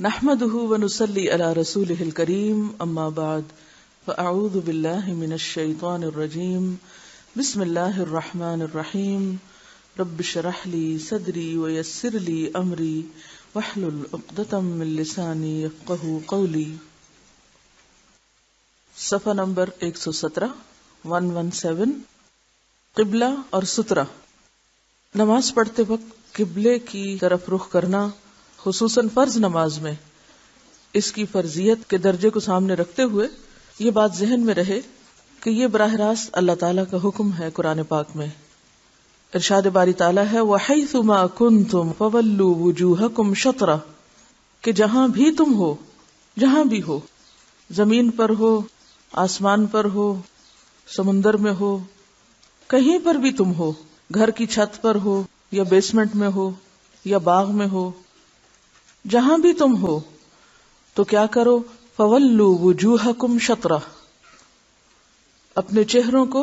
نحمده ونصلي على رسوله الكريم اما بعد فاعوذ بالله من الشيطان الرجيم بسم الله الرحمن الرحيم رب اشرح لي صدري ويسر لي امري واحلل عقدة من لساني يفقهوا قولي. صفحہ نمبر 117 قبلہ اور سترہ. نماز پڑھتے وقت قبلے کی طرف رخ کرنا خصوصاً فرض نماز میں اس کی فرضیت کے درجے کو سامنے رکھتے ہوئے یہ بات ذہن میں رہے کہ یہ براہ راست اللہ تعالیٰ کا حکم ہے. قرآن پاک میں ارشاد باری تعالیٰ ہے وَحَيْثُ مَا كُنْتُمْ فَوَلُّوا وُجُوهَكُمْ شَطْرَهُ کہ جہاں بھی تم ہو، جہاں بھی ہو، زمین پر ہو، آسمان پر ہو، سمندر میں ہو، کہیں پر بھی تم ہو، گھر کی چھت پر ہو یا بیسمنٹ میں ہو یا باغ میں ہو، جہاں بھی تم ہو تو کیا کرو فَوَلُّوا وُجُوهَكُمْ شَطْرَهُ اپنے چہروں کو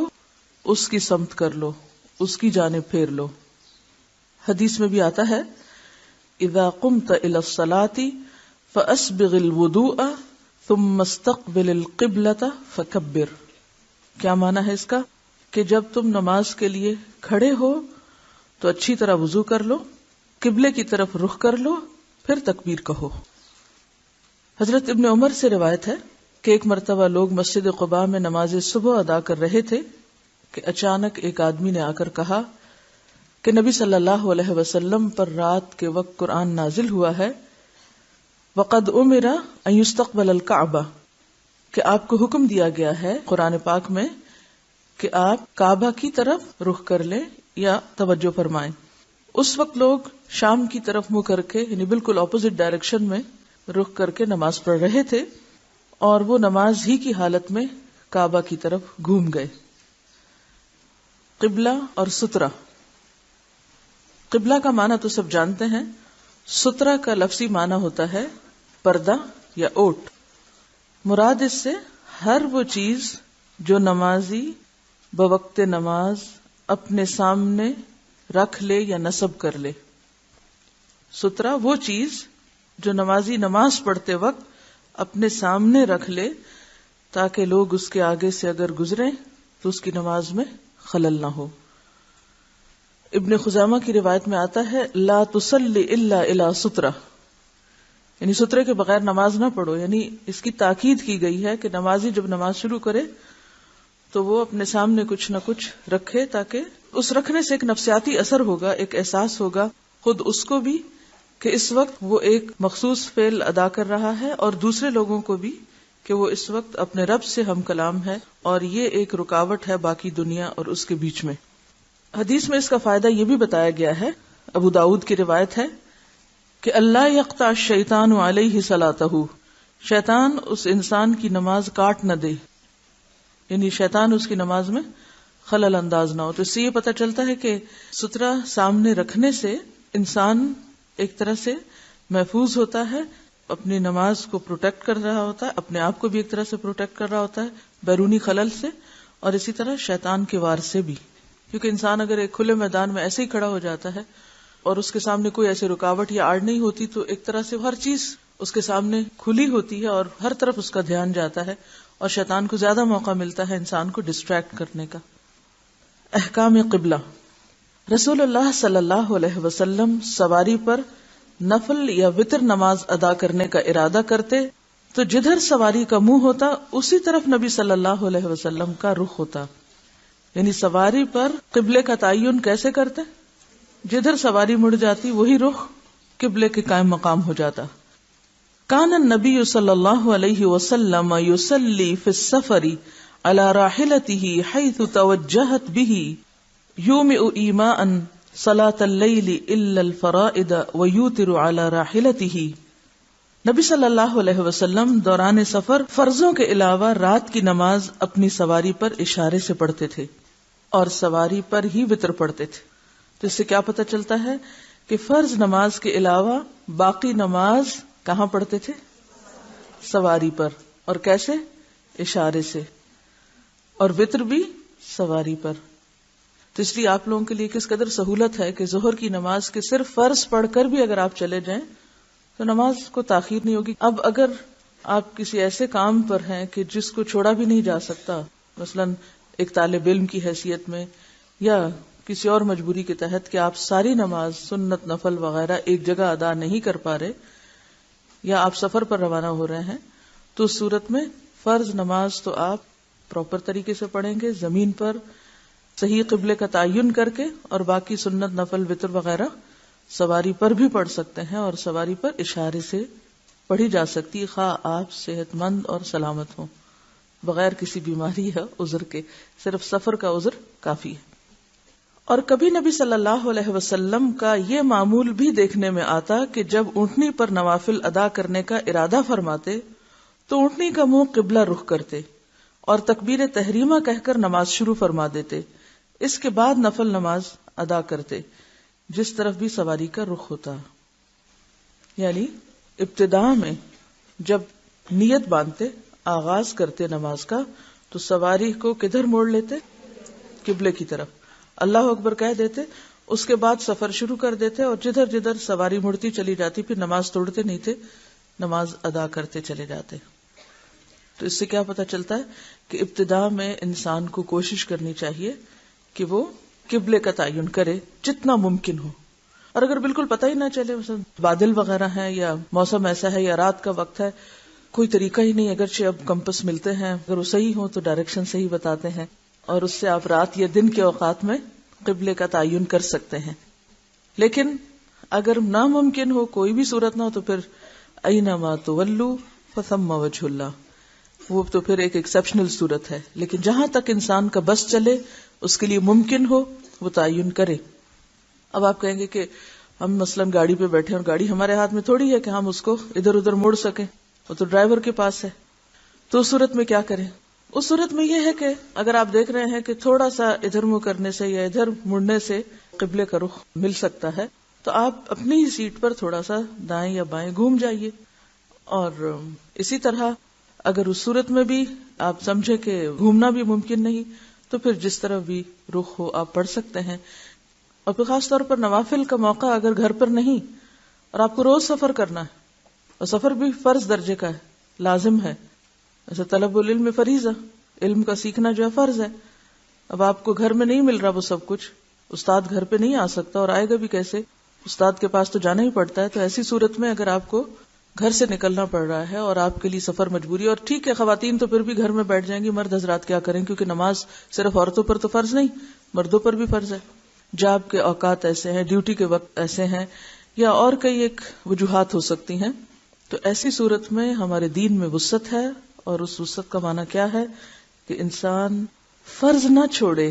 اس کی سمت کر لو، اس کی جانب پھیر لو. حدیث میں بھی آتا ہے اذا قمت الى الصلاة فاسبغ الوضوء ثم استقبل القبلة فكبر. کیا معنی ہے اس کا؟ کہ جب تم نماز کے لیے کھڑے ہو تو اچھی طرح وضو کر لو، قبلے کی طرف رخ کر لو، پھر تکبیر کہو. حضرت ابن عمر سے روایت ہے کہ ایک مرتبہ لوگ مسجد قباء میں نماز صبح ادا کر رہے تھے کہ اچانک ایک آدمی نے آ کر کہا کہ نبی صلی اللہ علیہ وسلم پر رات کے وقت قرآن نازل ہوا ہے وقد امر ان یستقبل الکعبہ کہ آپ کو حکم دیا گیا ہے قرآن پاک میں کہ آپ کعبہ کی طرف رخ کر لیں یا توجہ فرمائیں. اس وقت لوگ شام کی طرف منہ کر کے یعنی بالکل اپوزٹ ڈائریکشن میں رخ کر کے نماز پڑھ رہے تھے اور وہ نماز ہی کی حالت میں کعبہ کی طرف گھوم گئے. قبلہ اور سترہ. قبلہ کا معنی تو سب جانتے ہیں، سترہ کا لفظی معنی ہوتا ہے پردہ یا اوٹ. مراد اس سے ہر وہ چیز جو نمازی بوقت نماز اپنے سامنے رکھ لے یا نصب کر لے. سترہ وہ چیز جو نمازی نماز پڑھتے وقت اپنے سامنے رکھ لے تاکہ لوگ اس کے آگے سے اگر گزریں تو اس کی نماز میں خلل نہ ہو. ابن خزامہ کی روایت میں آتا ہے لا تصلی الا الی سترہ یعنی سترے کے بغیر نماز نہ پڑھو. یعنی اس کی تاکید کی گئی ہے کہ نمازی جب نماز شروع کرے تو وہ اپنے سامنے کچھ نہ کچھ رکھے تاکہ اس رکھنے سے ایک نفسیاتی اثر ہوگا، ایک احساس ہوگا خود اس کو بھی کہ اس وقت وہ ایک مخصوص فعل ادا کر رہا ہے اور دوسرے لوگوں کو بھی کہ وہ اس وقت اپنے رب سے ہم کلام ہے اور یہ ایک رکاوٹ ہے باقی دنیا اور اس کے بیچ میں. حدیث میں اس کا فائدہ یہ بھی بتایا گیا ہے، ابو داؤد کی روایت ہے کہ اللہ یقطع الشیطان علیہ صلاتہ شیطان اس انسان کی نماز کاٹ نہ دے، یعنی شیطان اس کی نماز میں خلل انداز نہ ہو. تو اس سے یہ پتہ چلتا ہے کہ سترہ سامنے رکھنے سے انسان ایک طرح سے محفوظ ہوتا ہے، اپنی نماز کو پروٹیکٹ کر رہا ہوتا ہے، اپنے آپ کو بھی ایک طرح سے پروٹیکٹ کر رہا ہوتا ہے بیرونی خلل سے اور اسی طرح شیطان کے وار سے بھی. کیونکہ انسان اگر ایک کھلے میدان میں ایسے ہی کھڑا ہو جاتا ہے اور اس کے سامنے کوئی ایسی رکاوٹ یا آڑ نہیں ہوتی تو ایک طرح سے ہر چیز اس کے سامنے کھلی ہوتی ہے اور ہر طرف اس کا دھیان جاتا ہے اور شیطان کو زیادہ موقع ملتا ہے انسان کو ڈسٹریکٹ کرنے کا. احکام قبلہ. رسول اللہ صلی اللہ علیہ وسلم سواری پر نفل یا وتر نماز ادا کرنے کا ارادہ کرتے تو جدھر سواری کا منہ ہوتا اسی طرف نبی صلی اللہ علیہ وسلم کا رخ ہوتا. یعنی سواری پر قبلے کا تعین کیسے کرتے؟ جدھر سواری مڑ جاتی وہی رخ قبلے کے قائم مقام ہو جاتا. کان النبی صلی اللہ علیہ وسلم یصلی فی السفر علی راحلته حیث توجہت به یومئ ایماء صلاۃ اللیل الا الفرائض ویوتر علی راحلته. نبی صلی اللہ علیہ وسلم دوران سفر فرضوں کے علاوہ رات کی نماز اپنی سواری پر اشارے سے پڑھتے تھے اور سواری پر ہی وتر پڑھتے تھے. تو اس سے کیا پتہ چلتا ہے کہ فرض نماز کے علاوہ باقی نماز کہاں پڑھتے تھے؟ سواری پر. اور کیسے؟ اشارے سے. اور وتر بھی سواری پر. تو اس لیے آپ لوگوں کے لیے کس قدر سہولت ہے کہ ظہر کی نماز کے صرف فرض پڑھ کر بھی اگر آپ چلے جائیں تو نماز کو تاخیر نہیں ہوگی. اب اگر آپ کسی ایسے کام پر ہیں کہ جس کو چھوڑا بھی نہیں جا سکتا، مثلا ایک طالب علم کی حیثیت میں یا کسی اور مجبوری کے تحت کہ آپ ساری نماز سنت نفل وغیرہ ایک جگہ ادا نہیں کر پا رہے، یا آپ سفر پر روانہ ہو رہے ہیں، تو اس صورت میں فرض نماز تو آپ پراپر طریقے سے پڑھیں گے، زمین پر صحیح قبلے کا تعین کر کے، اور باقی سنت نفل وتر وغیرہ سواری پر بھی پڑھ سکتے ہیں، اور سواری پر اشارے سے پڑھی جا سکتی، خواہ آپ صحت مند اور سلامت ہوں، بغیر کسی بیماری یا عذر کے، صرف سفر کا عذر کافی ہے. اور کبھی نبی صلی اللہ علیہ وسلم کا یہ معمول بھی دیکھنے میں آتا کہ جب اونٹنی پر نوافل ادا کرنے کا ارادہ فرماتے تو اونٹنی کا منہ قبلہ رخ کرتے اور تکبیر تحریمہ کہہ کر نماز شروع فرما دیتے. اس کے بعد نفل نماز ادا کرتے جس طرف بھی سواری کا رخ ہوتا. یعنی ابتداء میں جب نیت باندھتے، آغاز کرتے نماز کا، تو سواری کو کدھر موڑ لیتے؟ قبلے کی طرف. اللہ اکبر کہہ دیتے، اس کے بعد سفر شروع کر دیتے، اور جدھر جدھر سواری مڑتی چلی جاتی پھر نماز توڑتے نہیں تھے، نماز ادا کرتے چلے جاتے. تو اس سے کیا پتہ چلتا ہے کہ ابتداء میں انسان کو کوشش کرنی چاہیے کہ وہ قبلے کا تعین کرے جتنا ممکن ہو. اور اگر بالکل پتہ ہی نہ چلے، مثلا بادل وغیرہ ہیں یا موسم ایسا ہے یا رات کا وقت ہے، کوئی طریقہ ہی نہیں، اگرچہ اب کمپس ملتے ہیں، اگر وہ صحیح ہو تو ڈائریکشن صحیح بتاتے ہیں، اور اس سے آپ رات یا دن کے اوقات میں قبلے کا تعین کر سکتے ہیں. لیکن اگر ناممکن ہو، کوئی بھی صورت نہ ہو، تو پھر اینما تولوا فثم وجہ اللہ، وہ تو پھر ایک ایکسیپشنل صورت ہے. لیکن جہاں تک انسان کا بس چلے، اس کے لیے ممکن ہو، وہ تعین کرے. اب آپ کہیں گے کہ ہم مثلاً گاڑی پہ بیٹھے اور گاڑی ہمارے ہاتھ میں تھوڑی ہے کہ ہم اس کو ادھر ادھر موڑ سکیں، وہ تو ڈرائیور کے پاس ہے. تو اس صورت میں کیا کریں؟ اس صورت میں یہ ہے کہ اگر آپ دیکھ رہے ہیں کہ تھوڑا سا ادھر منہ کرنے سے یا ادھر مڑنے سے قبلے کا رخ مل سکتا ہے، تو آپ اپنی ہی سیٹ پر تھوڑا سا دائیں یا بائیں گھوم جائیے. اور اسی طرح اگر اس صورت میں بھی آپ سمجھے کہ گھومنا بھی ممکن نہیں، تو پھر جس طرح بھی رخ ہو آپ پڑھ سکتے ہیں. اور پھر خاص طور پر نوافل کا موقع اگر گھر پر نہیں اور آپ کو روز سفر کرنا ہے، اور سفر بھی فرض درجے کا ہے، لازم ہے، ایسے طلب العلم فریضہ، علم کا سیکھنا جو ہے فرض ہے. اب آپ کو گھر میں نہیں مل رہا وہ سب کچھ، استاد گھر پہ نہیں آ سکتا، اور آئے گا بھی کیسے؟ استاد کے پاس تو جانا ہی پڑتا ہے. تو ایسی صورت میں اگر آپ کو گھر سے نکلنا پڑ رہا ہے اور آپ کے لیے سفر مجبوری، اور ٹھیک ہے خواتین تو پھر بھی گھر میں بیٹھ جائیں گی، مرد حضرات کیا کریں؟ کیونکہ نماز صرف عورتوں پر تو فرض نہیں، مردوں پر بھی فرض ہے. جاب کے اوقات ایسے ہیں، ڈیوٹی کے وقت ایسے ہیں، یا اور کئی ایک وجوہات ہو سکتی ہیں. تو ایسی صورت میں ہمارے دین میں وسعت ہے، اور اس وسعت کا معنی کیا ہے کہ انسان فرض نہ چھوڑے،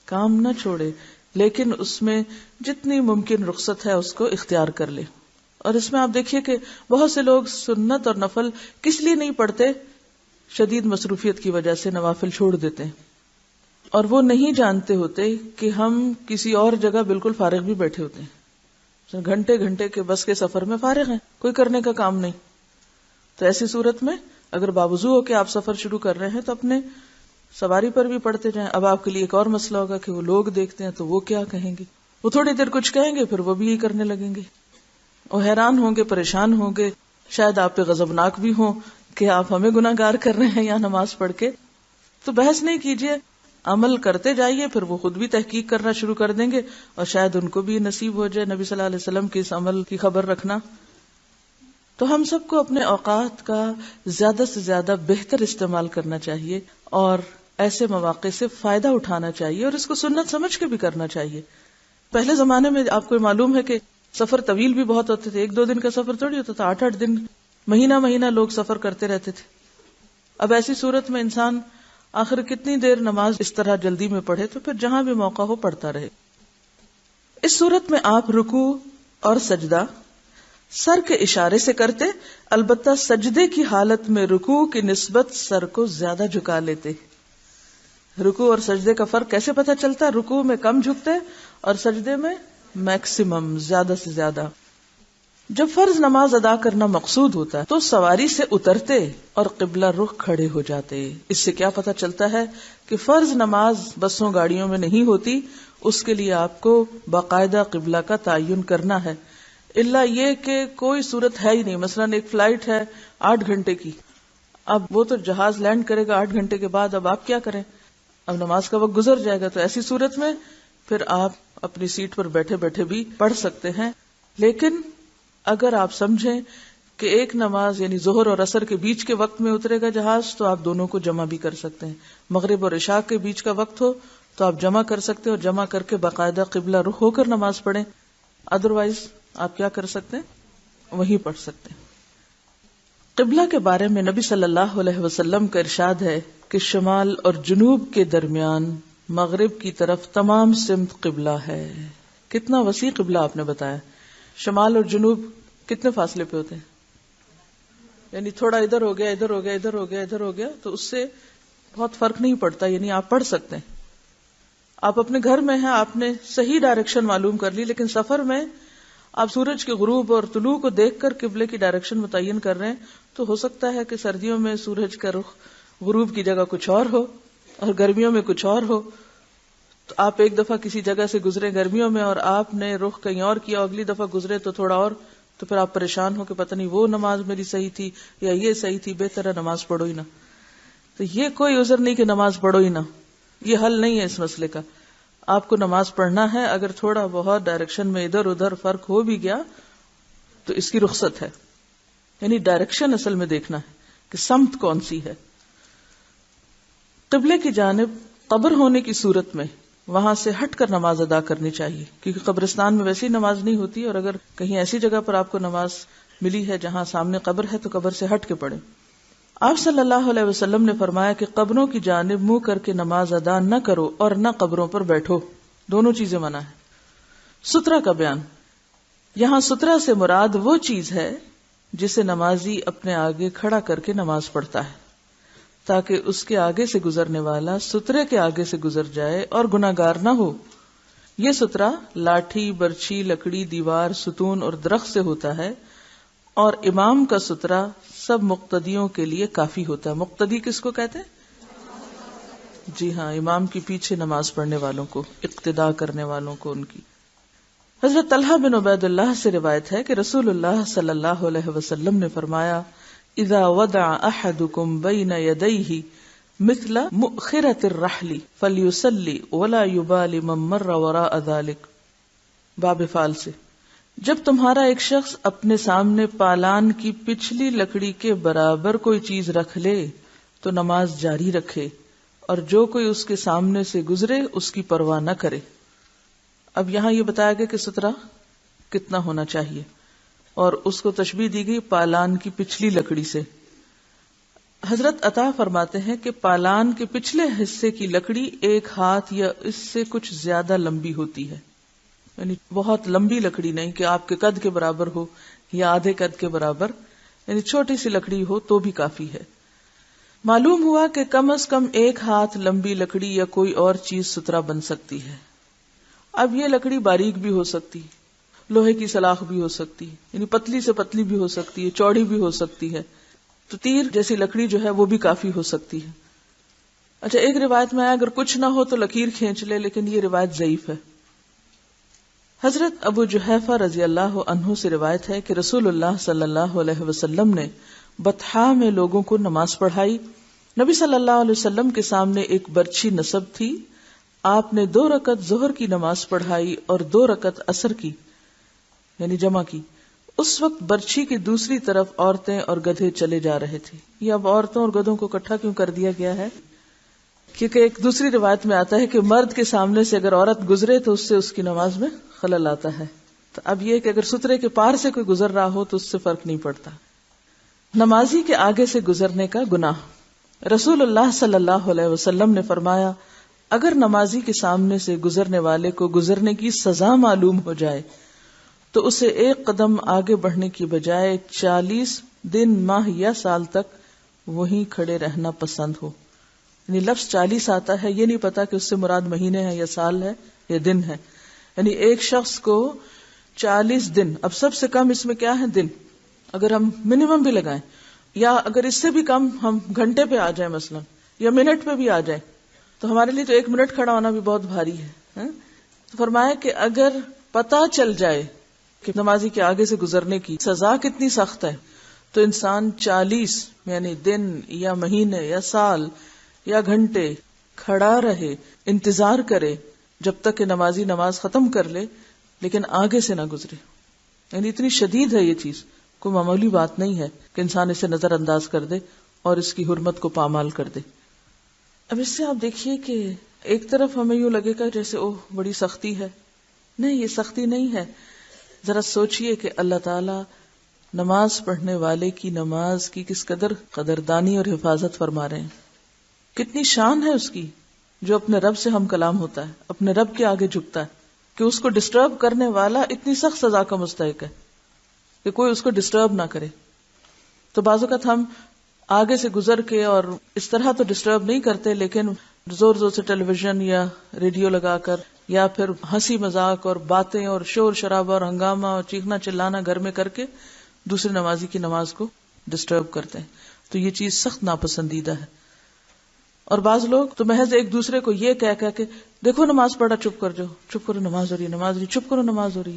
کام نہ چھوڑے، لیکن اس میں جتنی ممکن رخصت ہے اس کو اختیار کر لے. اور اس میں آپ دیکھیے کہ بہت سے لوگ سنت اور نفل کس لیے نہیں پڑھتے؟ شدید مصروفیت کی وجہ سے نوافل چھوڑ دیتے ہیں، اور وہ نہیں جانتے ہوتے کہ ہم کسی اور جگہ بالکل فارغ بھی بیٹھے ہوتے ہیں، گھنٹے گھنٹے کے بس کے سفر میں فارغ ہیں، کوئی کرنے کا کام نہیں. تو ایسی صورت میں اگر باوضو ہو کہ آپ سفر شروع کر رہے ہیں تو اپنے سواری پر بھی پڑھتے جائیں. اب آپ کے لیے ایک اور مسئلہ ہوگا کہ وہ لوگ دیکھتے ہیں تو وہ کیا کہیں گے، وہ تھوڑی دیر کچھ کہیں گے پھر وہ بھی یہی کرنے لگیں گے، وہ حیران ہوں گے، پریشان ہوں گے، شاید آپ پہ غضبناک بھی ہوں کہ آپ ہمیں گناہ گار کر رہے ہیں یہاں نماز پڑھ کے. تو بحث نہیں کیجیے، عمل کرتے جائیے، پھر وہ خود بھی تحقیق کرنا شروع کر دیں گے، اور شاید ان کو بھی نصیب ہو جائے نبی صلی اللہ علیہ وسلم کی اس عمل کی خبر رکھنا. تو ہم سب کو اپنے اوقات کا زیادہ سے زیادہ بہتر استعمال کرنا چاہیے، اور ایسے مواقع سے فائدہ اٹھانا چاہیے، اور اس کو سنت سمجھ کے بھی کرنا چاہیے. پہلے زمانے میں آپ کو معلوم ہے کہ سفر طویل بھی بہت ہوتے تھے، 1-2 دن کا سفر تھوڑی ہوتا تھا، 8-8 دن، مہینہ مہینہ لوگ سفر کرتے رہتے تھے. اب ایسی صورت میں انسان آخر کتنی دیر نماز اس طرح جلدی میں پڑھے؟ تو پھر جہاں بھی موقع ہو پڑھتا رہے. اس صورت میں آپ رکوع اور سجدہ سر کے اشارے سے کرتے، البتہ سجدے کی حالت میں رکوع کی نسبت سر کو زیادہ جھکا لیتے. رکوع اور سجدے کا فرق کیسے پتہ چلتا ہے؟ رکوع میں کم جھکتے اور سجدے میں میکسیمم، زیادہ سے زیادہ. جب فرض نماز ادا کرنا مقصود ہوتا ہے تو سواری سے اترتے اور قبلہ رخ کھڑے ہو جاتے. اس سے کیا پتہ چلتا ہے کہ فرض نماز بسوں گاڑیوں میں نہیں ہوتی، اس کے لیے آپ کو باقاعدہ قبلہ کا تعین کرنا ہے. الا یہ کہ کوئی صورت ہے ہی نہیں، مثلا ایک فلائٹ ہے 8 گھنٹے کی، اب وہ تو جہاز لینڈ کرے گا 8 گھنٹے کے بعد، اب آپ کیا کریں؟ اب نماز کا وقت گزر جائے گا، تو ایسی صورت میں پھر آپ اپنی سیٹ پر بیٹھے بیٹھے بھی پڑھ سکتے ہیں. لیکن اگر آپ سمجھیں کہ ایک نماز یعنی ظہر اور عصر کے بیچ کے وقت میں اترے گا جہاز، تو آپ دونوں کو جمع بھی کر سکتے ہیں. مغرب اور عشاء کے بیچ کا وقت ہو تو آپ جمع کر سکتے ہیں، اور جمع کر کے باقاعدہ قبلہ رخ ہو کر نماز پڑھیں. ادروائز آپ کیا کر سکتے ہیں؟ وہیں پڑھ سکتے ہیں. قبلہ کے بارے میں نبی صلی اللہ علیہ وسلم کا ارشاد ہے کہ شمال اور جنوب کے درمیان مغرب کی طرف تمام سمت قبلہ ہے. کتنا وسیع قبلہ آپ نے بتایا. شمال اور جنوب کتنے فاصلے پہ ہوتے ہیں؟ یعنی تھوڑا ادھر ہو گیا، ادھر ہو گیا، ادھر ہو گیا، ادھر ہو گیا، تو اس سے بہت فرق نہیں پڑتا. یعنی آپ پڑھ سکتے ہیں. آپ اپنے گھر میں ہیں، آپ نے صحیح ڈائریکشن معلوم کر لی، لیکن سفر میں آپ سورج کے غروب اور طلوع کو دیکھ کر قبلے کی ڈائریکشن متعین کر رہے ہیں، تو ہو سکتا ہے کہ سردیوں میں سورج کا رخ غروب کی جگہ کچھ اور ہو اور گرمیوں میں کچھ اور ہو. تو آپ ایک دفعہ کسی جگہ سے گزرے گرمیوں میں اور آپ نے رخ کہیں اور کیا، اگلی دفعہ گزرے تو تھوڑا اور، تو پھر آپ پریشان ہو کہ پتہ نہیں وہ نماز میری صحیح تھی یا یہ صحیح تھی. بہتر ہے نماز پڑھو ہی نہ. تو یہ کوئی عذر نہیں کہ نماز پڑھو ہی نہ، یہ حل نہیں ہے اس مسئلے کا. آپ کو نماز پڑھنا ہے، اگر تھوڑا بہت ڈائریکشن میں ادھر ادھر فرق ہو بھی گیا تو اس کی رخصت ہے. یعنی ڈائریکشن اصل میں دیکھنا ہے کہ سمت کون سی ہے. قبلے کی جانب قبر ہونے کی صورت میں وہاں سے ہٹ کر نماز ادا کرنی چاہیے، کیونکہ قبرستان میں ویسی نماز نہیں ہوتی، اور اگر کہیں ایسی جگہ پر آپ کو نماز ملی ہے جہاں سامنے قبر ہے تو قبر سے ہٹ کے پڑھیں. آپ صلی اللہ علیہ وسلم نے فرمایا کہ قبروں کی جانب منہ کر کے نماز ادا نہ کرو اور نہ قبروں پر بیٹھو. دونوں چیزیں منع ہے. سترہ کا بیان. یہاں سترہ سے مراد وہ چیز ہے جسے نمازی اپنے آگے کھڑا کر کے نماز پڑھتا ہے تاکہ اس کے آگے سے گزرنے والا سترے کے آگے سے گزر جائے اور گناہگار نہ ہو. یہ سترہ لاٹھی، برچھی، لکڑی، دیوار، ستون اور درخت سے ہوتا ہے، اور امام کا سترہ سب مقتدیوں کے لیے کافی ہوتا ہے. مقتدی کس کو کہتے ہیں؟ جی ہاں، امام کی پیچھے نماز پڑھنے والوں کو، اقتداء کرنے والوں کو. ان کی حضرت طلحہ بن عبید اللہ سے روایت ہے کہ رسول اللہ صلی اللہ علیہ وسلم نے فرمایا اذا وضع احدكم بين يديه مثل مؤخرة الرحل فليصلي ولا يبالي من مر وراء ذلك. باب فعل سے. جب تمہارا ایک شخص اپنے سامنے پالان کی پچھلی لکڑی کے برابر کوئی چیز رکھ لے تو نماز جاری رکھے، اور جو کوئی اس کے سامنے سے گزرے اس کی پرواہ نہ کرے. اب یہاں یہ بتایا گیا کہ سترہ کتنا ہونا چاہیے، اور اس کو تشبیہ دی گئی پالان کی پچھلی لکڑی سے. حضرت عطا فرماتے ہیں کہ پالان کے پچھلے حصے کی لکڑی 1 ہاتھ یا اس سے کچھ زیادہ لمبی ہوتی ہے. یعنی بہت لمبی لکڑی نہیں کہ آپ کے قد کے برابر ہو یا آدھے قد کے برابر، یعنی چھوٹی سی لکڑی ہو تو بھی کافی ہے. معلوم ہوا کہ کم از کم 1 ہاتھ لمبی لکڑی یا کوئی اور چیز سترہ بن سکتی ہے. اب یہ لکڑی باریک بھی ہو سکتی، لوہے کی سلاخ بھی ہو سکتی، یعنی پتلی سے پتلی بھی ہو سکتی ہے، چوڑی بھی ہو سکتی ہے. تو تیر جیسی لکڑی جو ہے وہ بھی کافی ہو سکتی ہے. اچھا، ایک روایت میں آیا اگر کچھ نہ ہو تو لکیر کھینچ لے، لیکن یہ روایت ضعیف ہے. حضرت ابو جحیفہ رضی اللہ عنہ سے روایت ہے کہ رسول اللہ صلی اللہ علیہ وسلم نے بطحا میں لوگوں کو نماز پڑھائی. نبی صلی اللہ علیہ وسلم کے سامنے ایک برچھی نصب تھی. آپ نے 2 رکعت ظہر کی نماز پڑھائی اور 2 رکعت عصر کی، یعنی جمع کی. اس وقت برچھی کی دوسری طرف عورتیں اور گدھے چلے جا رہے تھے. یہ اب عورتوں اور گدھوں کو اکٹھا کیوں کر دیا گیا ہے؟ کیونکہ ایک دوسری روایت میں آتا ہے کہ مرد کے سامنے سے اگر عورت گزرے تو اس سے اس کی نماز میں خلل آتا ہے. تو اب یہ کہ اگر سترے کے پار سے کوئی گزر رہا ہو تو اس سے فرق نہیں پڑتا. نمازی کے آگے سے گزرنے کا گناہ. رسول اللہ صلی اللہ علیہ وسلم نے فرمایا اگر نمازی کے سامنے سے گزرنے والے کو گزرنے کی سزا معلوم ہو جائے تو اسے 1 قدم آگے بڑھنے کی بجائے 40 دن، ماہ یا سال تک وہیں کھڑے رہنا پسند ہو. یعنی لفظ 40 آتا ہے، یہ نہیں پتا کہ اس سے مراد مہینے ہیں یا سال ہے یا دن ہے. یعنی ایک شخص کو 40 دن، اب سب سے کم اس میں کیا ہے دن، اگر ہم منیمم بھی لگائیں یا اگر اس سے بھی کم ہم گھنٹے پہ آ جائیں مثلا یا منٹ پہ بھی آ جائیں تو ہمارے لیے تو 1 منٹ کھڑا ہونا بھی بہت بھاری ہے. تو فرمایا کہ اگر پتا چل جائے کہ نمازی کے آگے سے گزرنے کی سزا کتنی سخت ہے. تو انسان 40 یعنی دن یا مہینے یا سال یا گھنٹے کھڑا رہے، انتظار کرے جب تک کہ نمازی نماز ختم کر لے، لیکن آگے سے نہ گزرے. یعنی اتنی شدید ہے یہ چیز، کوئی معمولی بات نہیں ہے کہ انسان اسے نظر انداز کر دے اور اس کی حرمت کو پامال کر دے. اب اس سے آپ دیکھیے کہ ایک طرف ہمیں یوں لگے گا جیسے اوہ بڑی سختی ہے. نہیں، یہ سختی نہیں ہے. ذرا سوچئے کہ اللہ تعالی نماز پڑھنے والے کی نماز کی کس قدر قدردانی اور حفاظت فرما رہے ہیں. کتنی شان ہے اس کی جو اپنے رب سے ہم کلام ہوتا ہے، اپنے رب کے آگے جھکتا ہے، کہ اس کو ڈسٹرب کرنے والا اتنی سخت سزا کا مستحق ہے کہ کوئی اس کو ڈسٹرب نہ کرے. تو بعض اوقات ہم آگے سے گزر کے اور اس طرح تو ڈسٹرب نہیں کرتے، لیکن زور زور سے ٹیلی ویژن یا ریڈیو لگا کر یا پھر ہنسی مذاق اور باتیں اور شور شرابہ اور ہنگامہ اور چیخنا چلانا گھر میں کر کے دوسرے نمازی کی نماز کو ڈسٹرب کرتے ہیں. تو یہ چیز سخت ناپسندیدہ ہے. اور بعض لوگ تو محض ایک دوسرے کو یہ کہہ کے دیکھو نماز پڑھا، چپ کر جاؤ، چپ کرو نماز ہو رہی ہے، نماز ہو رہی، چپ کرو نماز ہو رہی،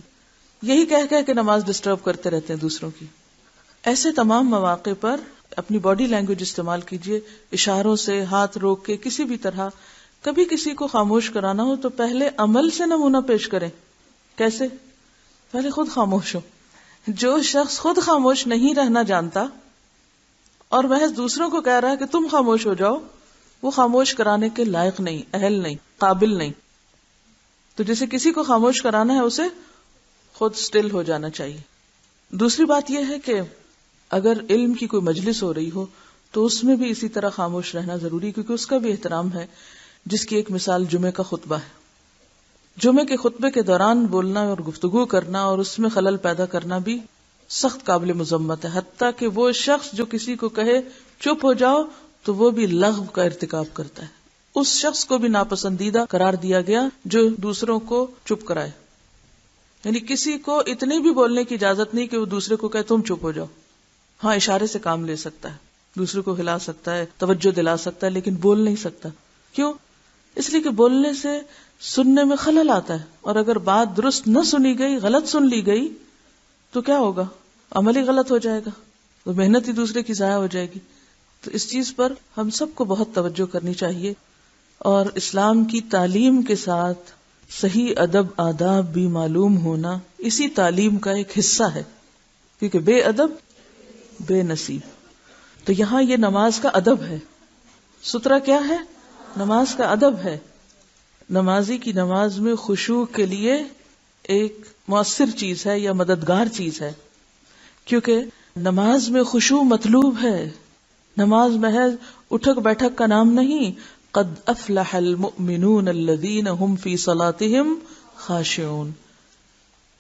یہی کہہ کے نماز ڈسٹرب کرتے رہتے ہیں دوسروں کی. ایسے تمام مواقع پر اپنی باڈی لینگویج استعمال کیجئے، اشاروں سے، ہاتھ روک کے، کسی بھی طرح. کبھی کسی کو خاموش کرانا ہو تو پہلے عمل سے نمونہ پیش کریں. کیسے؟ پہلے خود خاموش ہو. جو شخص خود خاموش نہیں رہنا جانتا اور محض دوسروں کو کہہ رہا ہے کہ تم خاموش ہو جاؤ، وہ خاموش کرانے کے لائق نہیں، اہل نہیں، قابل نہیں. تو جسے کسی کو خاموش کرانا ہے اسے خود سٹل ہو جانا چاہیے. دوسری بات یہ ہے کہ اگر علم کی کوئی مجلس ہو رہی ہو تو اس میں بھی اسی طرح خاموش رہنا ضروری، کیونکہ اس کا بھی احترام ہے. جس کی ایک مثال جمعے کا خطبہ ہے. جمعے کے خطبے کے دوران بولنا اور گفتگو کرنا اور اس میں خلل پیدا کرنا بھی سخت قابل مذمت ہے. حتیٰ کہ وہ شخص جو کسی کو کہے چپ ہو جاؤ تو وہ بھی لغو کا ارتکاب کرتا ہے. اس شخص کو بھی ناپسندیدہ قرار دیا گیا جو دوسروں کو چپ کرائے. یعنی کسی کو اتنی بھی بولنے کی اجازت نہیں کہ وہ دوسرے کو کہے تم چپ ہو جاؤ. ہاں، اشارے سے کام لے سکتا ہے، دوسرے کو ہلا سکتا ہے، توجہ دلا سکتا ہے، لیکن بول نہیں سکتا. کیوں؟ اس لیے کہ بولنے سے سننے میں خلل آتا ہے، اور اگر بات درست نہ سنی گئی، غلط سن لی گئی تو کیا ہوگا؟ عمل ہی غلط ہو جائے گا، تو محنت ہی دوسرے کی ضائع ہو جائے گی. تو اس چیز پر ہم سب کو بہت توجہ کرنی چاہیے. اور اسلام کی تعلیم کے ساتھ صحیح ادب آداب بھی معلوم ہونا اسی تعلیم کا ایک حصہ ہے، کیونکہ بے ادب بے نصیب. تو یہاں یہ نماز کا ادب ہے. سترہ کیا ہے؟ نماز کا ادب ہے. نمازی کی نماز میں خشوع کے لیے ایک مؤثر چیز ہے یا مددگار چیز ہے، کیونکہ نماز میں خشوع مطلوب ہے. نماز محض اٹھک بیٹھک کا نام نہیں. قد افلح المؤمنون الذین هم فی صلاتهم خاشعون.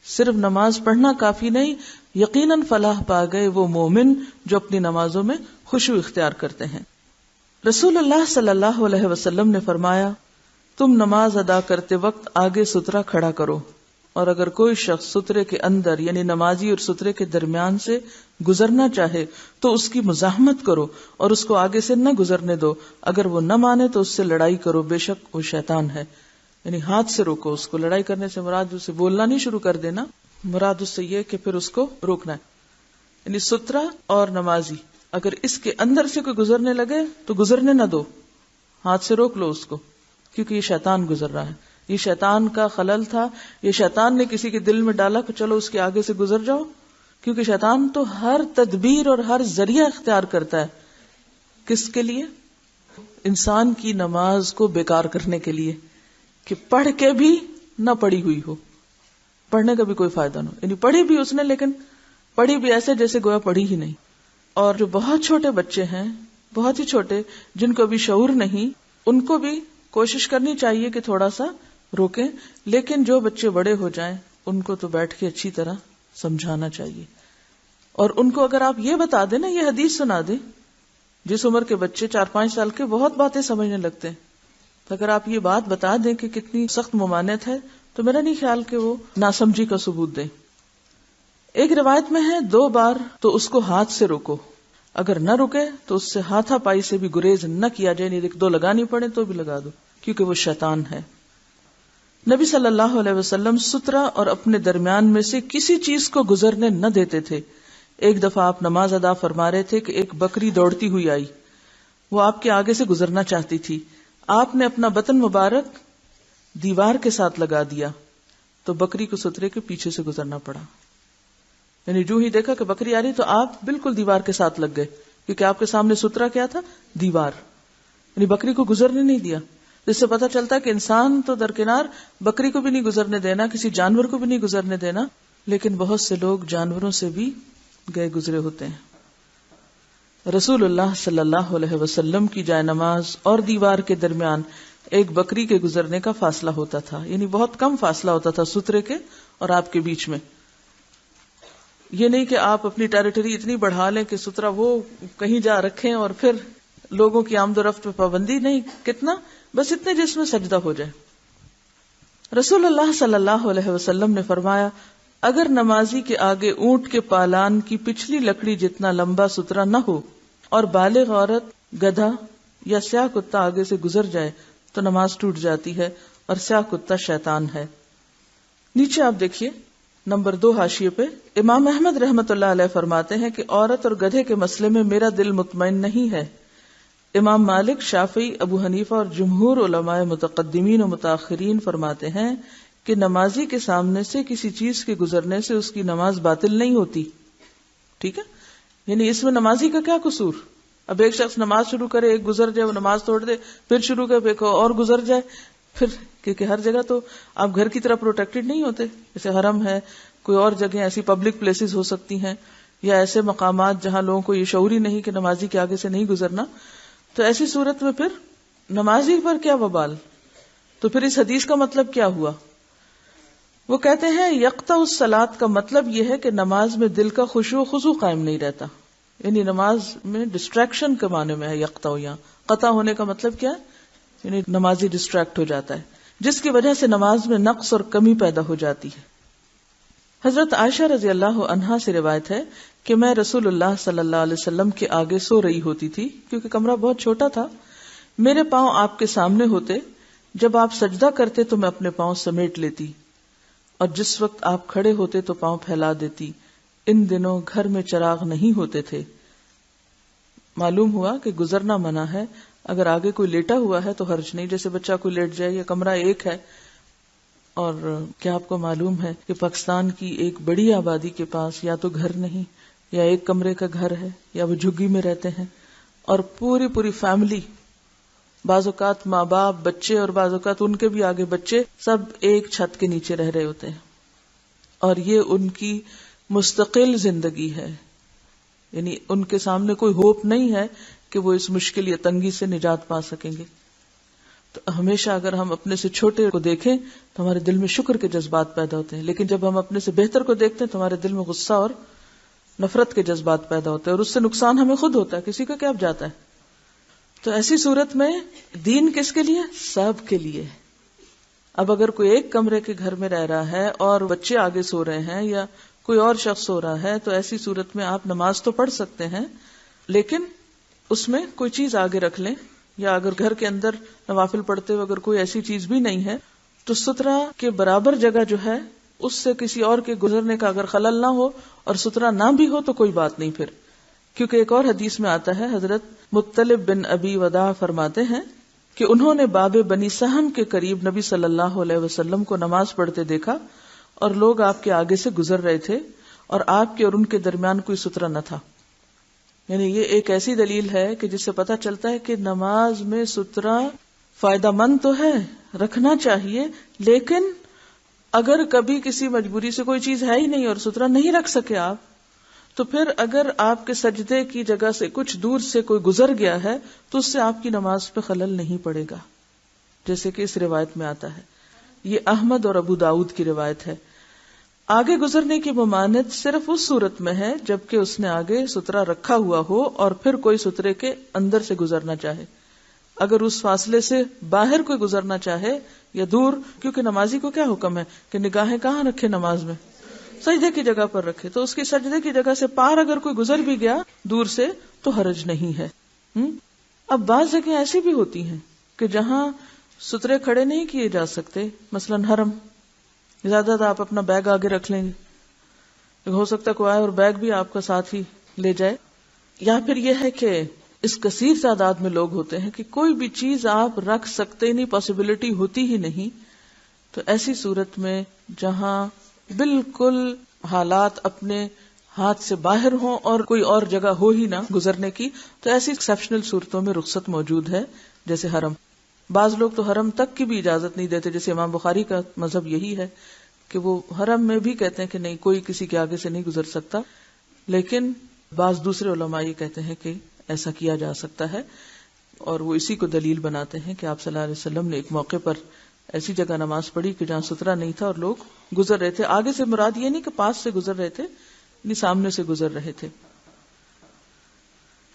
صرف نماز پڑھنا کافی نہیں، یقیناً فلاح پا گئے وہ مومن جو اپنی نمازوں میں خشوع اختیار کرتے ہیں. رسول اللہ صلی اللہ علیہ وسلم نے فرمایا، تم نماز ادا کرتے وقت آگے سترہ کھڑا کرو، اور اگر کوئی شخص سترے کے اندر یعنی نمازی اور سترے کے درمیان سے گزرنا چاہے تو اس کی مزاحمت کرو اور اس کو آگے سے نہ گزرنے دو. اگر وہ نہ مانے تو اس سے لڑائی کرو، بے شک وہ شیطان ہے. یعنی ہاتھ سے روکو اس کو. لڑائی کرنے سے مراد اسے بولنا نہیں شروع کر دینا، مراد اس سے یہ کہ پھر اس کو روکنا ہے. یعنی سترہ اور نمازی اگر اس کے اندر سے کوئی گزرنے لگے تو گزرنے نہ دو، ہاتھ سے روک لو اس کو، کیونکہ یہ شیطان گزر رہا ہے. یہ شیطان کا خلل تھا، یہ شیطان نے کسی کے دل میں ڈالا کہ چلو اس کے آگے سے گزر جاؤ. کیونکہ شیطان تو ہر تدبیر اور ہر ذریعہ اختیار کرتا ہے. کس کے لیے؟ انسان کی نماز کو بیکار کرنے کے لیے، کہ پڑھ کے بھی نہ پڑھی ہوئی ہو، پڑھنے کا بھی کوئی فائدہ نہ ہو. یعنی پڑھی بھی اس نے، لیکن پڑھی بھی ایسے جیسے گویا پڑھی ہی نہیں. اور جو بہت چھوٹے بچے ہیں، بہت ہی چھوٹے، جن کو بھی شعور نہیں، ان کو بھی کوشش کرنی چاہیے کہ تھوڑا سا روکیں. لیکن جو بچے بڑے ہو جائیں ان کو تو بیٹھ کے اچھی طرح سمجھانا چاہیے. اور ان کو اگر آپ یہ بتا دیں نا، یہ حدیث سنا دیں، جس عمر کے بچے 4-5 سال کے بہت باتیں سمجھنے لگتے ہیں، تو اگر آپ یہ بات بتا دیں کہ کتنی سخت ممانعت ہے تو میرا نہیں خیال کہ وہ ناسمجھی کا ثبوت دیں. ایک روایت میں ہے 2 بار تو اس کو ہاتھ سے روکو، اگر نہ رکے تو اس سے ہاتھا پائی سے بھی گریز نہ کیا جائے. نہیں 2 لگانی پڑے تو بھی لگا دو، کیونکہ وہ شیطان ہے. نبی صلی اللہ علیہ وسلم سترہ اور اپنے درمیان میں سے کسی چیز کو گزرنے نہ دیتے تھے. ایک دفعہ آپ نماز ادا فرما رہے تھے کہ ایک بکری دوڑتی ہوئی آئی. وہ آپ کے آگے سے گزرنا چاہتی تھی. آپ نے اپنا بطن مبارک دیوار کے ساتھ لگا دیا تو بکری کو سترے کے پیچھے سے گزرنا پڑا. یعنی جو ہی دیکھا کہ بکری آ رہی تو آپ بالکل دیوار کے ساتھ لگ گئے, کیونکہ آپ کے سامنے سترا کیا تھا؟ دیوار. یعنی بکری کو گزرنے نہیں دیا. جس سے پتہ چلتا ہے کہ انسان تو درکنار, بکری کو بھی نہیں گزرنے دینا, کسی جانور کو بھی نہیں گزرنے دینا, لیکن بہت سے لوگ جانوروں سے بھی گئے گزرے ہوتے ہیں. رسول اللہ صلی اللہ علیہ وسلم کی جائے نماز اور دیوار کے درمیان ایک بکری کے گزرنے کا فاصلہ ہوتا تھا. یعنی بہت کم فاصلہ ہوتا تھا سترے کے اور آپ کے بیچ میں. یہ نہیں کہ آپ اپنی ٹیریٹری اتنی بڑھا لیں کہ سترا وہ کہیں جا رکھیں اور پھر لوگوں کی آمد و رفت پہ پابندی نہیں, کتنا بس اتنے جس میں سجدہ ہو جائے. رسول اللہ صلی اللہ علیہ وسلم نے فرمایا, اگر نمازی کے آگے اونٹ کے پالان کی پچھلی لکڑی جتنا لمبا سترا نہ ہو اور بالغ عورت, گدھا یا سیاہ کتا آگے سے گزر جائے تو نماز ٹوٹ جاتی ہے, اور سیاہ کتا شیطان ہے. نیچے آپ دیکھیے نمبر 2 حاشیے پہ امام احمد رحمت اللہ علیہ فرماتے ہیں کہ عورت اور گدھے کے مسئلے میں میرا دل مطمئن نہیں ہے. امام مالک, شافعی, ابو حنیفہ اور جمہور علماء متقدمین و متاخرین فرماتے ہیں کہ نمازی کے سامنے سے کسی چیز کے گزرنے سے اس کی نماز باطل نہیں ہوتی. ٹھیک ہے, یعنی اس میں نمازی کا کیا قصور؟ اب ایک شخص نماز شروع کرے, ایک گزر جائے, وہ نماز توڑ دے, پھر شروع کرے, ایک اور گزر جائے, پھر کیونکہ ہر جگہ تو آپ گھر کی طرح پروٹیکٹڈ نہیں ہوتے. جیسے حرم ہے, کوئی اور جگہ ایسی پبلک پلیسز ہو سکتی ہیں, یا ایسے مقامات جہاں لوگوں کو یہ شعور ہی نہیں کہ نمازی کے آگے سے نہیں گزرنا. تو ایسی صورت میں پھر نمازی پر کیا وبال؟ تو پھر اس حدیث کا مطلب کیا ہوا؟ وہ کہتے ہیں یقطع الصلاۃ کا مطلب یہ ہے کہ نماز میں دل کا خشوع و خضوع قائم نہیں رہتا. یعنی نماز میں ڈسٹریکشن کے معنی میں ہے یقطع. یہاں قطع ہونے کا مطلب کیا ہے؟ یعنی نمازی ڈسٹریکٹ ہو جاتا ہے, جس کی وجہ سے نماز میں نقص اور کمی پیدا ہو جاتی ہے. حضرت عائشہ رضی اللہ عنہا سے روایت ہے کہ میں رسول اللہ صلی اللہ علیہ وسلم کے آگے سو رہی ہوتی تھی, کیونکہ کمرہ بہت چھوٹا تھا. میرے پاؤں آپ کے سامنے ہوتے, جب آپ سجدہ کرتے تو میں اپنے پاؤں سمیٹ لیتی, اور جس وقت آپ کھڑے ہوتے تو پاؤں پھیلا دیتی. ان دنوں گھر میں چراغ نہیں ہوتے تھے. معلوم ہوا کہ گزرنا منع ہے. اگر آگے کوئی لیٹا ہوا ہے تو حرج نہیں, جیسے بچہ کوئی لیٹ جائے یا کمرہ ایک ہے. اور کیا آپ کو معلوم ہے کہ پاکستان کی ایک بڑی آبادی کے پاس یا تو گھر نہیں, یا ایک کمرے کا گھر ہے, یا وہ جھگی میں رہتے ہیں, اور پوری فیملی, بعض اوقات ماں باپ, بچے, اور بعض اوقات ان کے بھی آگے بچے, سب ایک چھت کے نیچے رہ رہے ہوتے ہیں, اور یہ ان کی مستقل زندگی ہے. یعنی ان کے سامنے کوئی ہوپ نہیں ہے کہ وہ اس مشکل یا تنگی سے نجات پا سکیں گے. تو ہمیشہ اگر ہم اپنے سے چھوٹے کو دیکھیں تو ہمارے دل میں شکر کے جذبات پیدا ہوتے ہیں, لیکن جب ہم اپنے سے بہتر کو دیکھتے ہیں تو ہمارے دل میں غصہ اور نفرت کے جذبات پیدا ہوتے ہیں, اور اس سے نقصان ہمیں خود ہوتا ہے, کسی کا کیا جاتا ہے. تو ایسی صورت میں دین کس کے لیے؟ سب کے لیے. اب اگر کوئی ایک کمرے کے گھر میں رہ رہا ہے اور بچے آگے سو رہے ہیں یا کوئی اور شخص سو رہا ہے, تو ایسی صورت میں آپ نماز تو پڑھ سکتے ہیں, لیکن اس میں کوئی چیز آگے رکھ لیں, یا اگر گھر کے اندر نوافل پڑھتے ہوئے اگر کوئی ایسی چیز بھی نہیں ہے تو سترا کے برابر جگہ جو ہے اس سے کسی اور کے گزرنے کا اگر خلل نہ ہو اور سترا نہ بھی ہو تو کوئی بات نہیں پھر. کیونکہ ایک اور حدیث میں آتا ہے, حضرت مطلب بن ابی وداع فرماتے ہیں کہ انہوں نے باب بنی سہم کے قریب نبی صلی اللہ علیہ وسلم کو نماز پڑھتے دیکھا, اور لوگ آپ کے آگے سے گزر رہے تھے اور آپ کے اور ان کے درمیان کوئی سترا نہ تھا. یعنی یہ ایک ایسی دلیل ہے کہ جس سے پتہ چلتا ہے کہ نماز میں سترا فائدہ مند تو ہے, رکھنا چاہیے, لیکن اگر کبھی کسی مجبوری سے کوئی چیز ہے ہی نہیں اور سترا نہیں رکھ سکے آپ, تو پھر اگر آپ کے سجدے کی جگہ سے کچھ دور سے کوئی گزر گیا ہے تو اس سے آپ کی نماز پہ خلل نہیں پڑے گا, جیسے کہ اس روایت میں آتا ہے. یہ احمد اور ابو داؤد کی روایت ہے. آگے گزرنے کی ممانعت صرف اس صورت میں ہے جبکہ اس نے آگے سترا رکھا ہوا ہو اور پھر کوئی سترے کے اندر سے گزرنا چاہے. اگر اس فاصلے سے باہر کوئی گزرنا چاہے یا دور, کیونکہ نمازی کو کیا حکم ہے کہ نگاہیں کہاں رکھے نماز میں؟ سجدے کی جگہ پر رکھے. تو اس کی سجدے کی جگہ سے پار اگر کوئی گزر بھی گیا دور سے تو حرج نہیں ہے. اب بعض جگہیں ایسی بھی ہوتی ہیں کہ جہاں سترے کھڑے نہیں کیے جا سکتے. مثلاً حرم، زیادہ تر آپ اپنا بیگ آگے رکھ لیں گے، ہو سکتا ہے کوئی آئے اور بیگ بھی آپ کا ساتھ ہی لے جائے. یا پھر یہ ہے کہ اس کثیر تعداد میں لوگ ہوتے ہیں کہ کوئی بھی چیز آپ رکھ سکتے نہیں، پاسبلٹی ہوتی ہی نہیں. تو ایسی صورت میں جہاں بالکل حالات اپنے ہاتھ سے باہر ہوں اور کوئی اور جگہ ہو ہی نہ گزرنے کی، تو ایسی ایکسیپشنل صورتوں میں رخصت موجود ہے، جیسے حرم. بعض لوگ تو حرم تک کی بھی اجازت نہیں دیتے، جیسے امام بخاری کا مذہب یہی ہے کہ وہ حرم میں بھی کہتے ہیں کہ نہیں، کوئی کسی کے آگے سے نہیں گزر سکتا. لیکن بعض دوسرے علماء یہ کہتے ہیں کہ ایسا کیا جا سکتا ہے، اور وہ اسی کو دلیل بناتے ہیں کہ آپ صلی اللہ علیہ وسلم نے ایک موقع پر ایسی جگہ نماز پڑھی کہ جہاں سترا نہیں تھا اور لوگ گزر رہے تھے. آگے سے مراد یہ نہیں کہ پاس سے گزر رہے تھے، نہیں، سامنے سے گزر رہے تھے.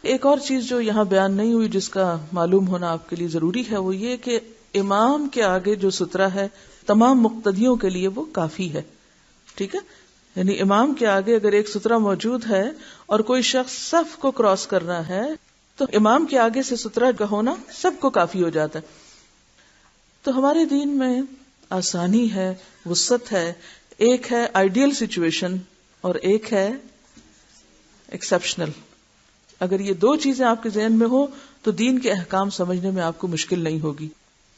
ایک اور چیز جو یہاں بیان نہیں ہوئی جس کا معلوم ہونا آپ کے لیے ضروری ہے، وہ یہ کہ امام کے آگے جو سترا ہے تمام مقتدیوں کے لیے وہ کافی ہے. ٹھیک ہے، یعنی امام کے آگے اگر ایک سترا موجود ہے اور کوئی شخص صف کو کراس کر رہا ہے تو امام کے آگے سے سترا کا ہونا سب کو کافی ہو جاتا ہے. تو ہمارے دین میں آسانی ہے، وسعت ہے. ایک ہے آئیڈیل سچویشن اور ایک ہے ایکسپشنل. اگر یہ دو چیزیں آپ کے ذہن میں ہو تو دین کے احکام سمجھنے میں آپ کو مشکل نہیں ہوگی.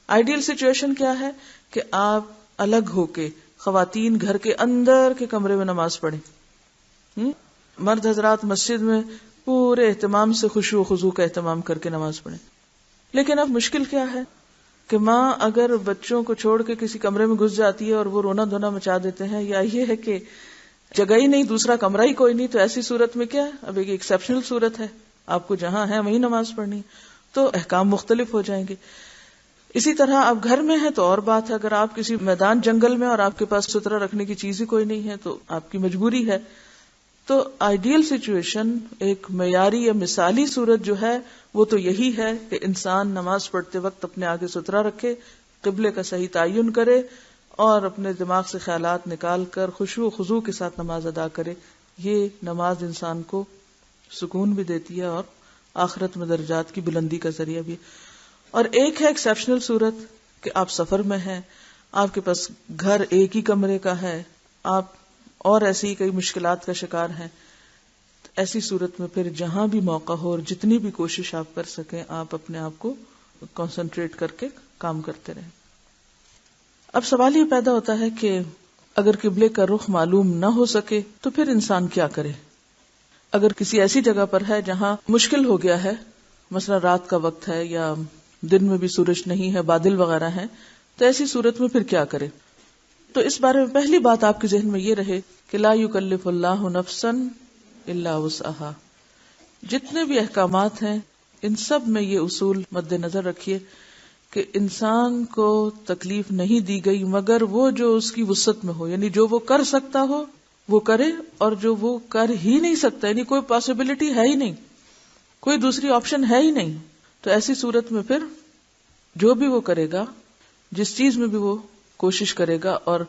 آئیڈیل سچویشن کیا ہے کہ آپ الگ ہو کے، خواتین گھر کے اندر کے کمرے میں نماز پڑھیں، مرد حضرات مسجد میں پورے اہتمام سے خشوع و خضوع کا اہتمام کر کے نماز پڑھیں. لیکن اب مشکل کیا ہے کہ ماں اگر بچوں کو چھوڑ کے کسی کمرے میں گھس جاتی ہے اور وہ رونا دھونا مچا دیتے ہیں، یا یہ ہے کہ جگہ ہی نہیں، دوسرا کمرہ ہی کوئی نہیں، تو ایسی صورت میں کیا، اب ایک ایکسیپشنل صورت ہے، آپ کو جہاں ہے وہیں نماز پڑھنی، تو احکام مختلف ہو جائیں گے. اسی طرح آپ گھر میں ہیں تو اور بات ہے، اگر آپ کسی میدان جنگل میں اور آپ کے پاس سترا رکھنے کی چیز ہی کوئی نہیں ہے تو آپ کی مجبوری ہے. تو آئیڈیل سچویشن، ایک معیاری یا مثالی صورت جو ہے وہ تو یہی ہے کہ انسان نماز پڑھتے وقت اپنے آگے سترا رکھے، قبلے کا صحیح تعین کرے اور اپنے دماغ سے خیالات نکال کر خشوع و خضوع کے ساتھ نماز ادا کرے. یہ نماز انسان کو سکون بھی دیتی ہے اور آخرت میں درجات کی بلندی کا ذریعہ بھی. اور ایک ہے ایکسیپشنل صورت کہ آپ سفر میں ہیں، آپ کے پاس گھر ایک ہی کمرے کا ہے، آپ اور ایسی کئی مشکلات کا شکار ہیں. ایسی صورت میں پھر جہاں بھی موقع ہو اور جتنی بھی کوشش آپ کر سکیں، آپ اپنے آپ کو کنسنٹریٹ کر کے کام کرتے رہیں. اب سوال یہ پیدا ہوتا ہے کہ اگر قبلے کا رخ معلوم نہ ہو سکے تو پھر انسان کیا کرے؟ اگر کسی ایسی جگہ پر ہے جہاں مشکل ہو گیا ہے، مثلا رات کا وقت ہے یا دن میں بھی سورج نہیں ہے، بادل وغیرہ ہیں، تو ایسی صورت میں پھر کیا کرے؟ تو اس بارے میں پہلی بات آپ کے ذہن میں یہ رہے کہ لا یکلف اللہ نفسا الا وسعها. جتنے بھی احکامات ہیں ان سب میں یہ اصول مد نظر رکھیے کہ انسان کو تکلیف نہیں دی گئی مگر وہ جو اس کی وسعت میں ہو، یعنی جو وہ کر سکتا ہو وہ کرے، اور جو وہ کر ہی نہیں سکتا، یعنی کوئی پاسبلٹی ہے ہی نہیں، کوئی دوسری آپشن ہے ہی نہیں، تو ایسی صورت میں پھر جو بھی وہ کرے گا، جس چیز میں بھی وہ کوشش کرے گا اور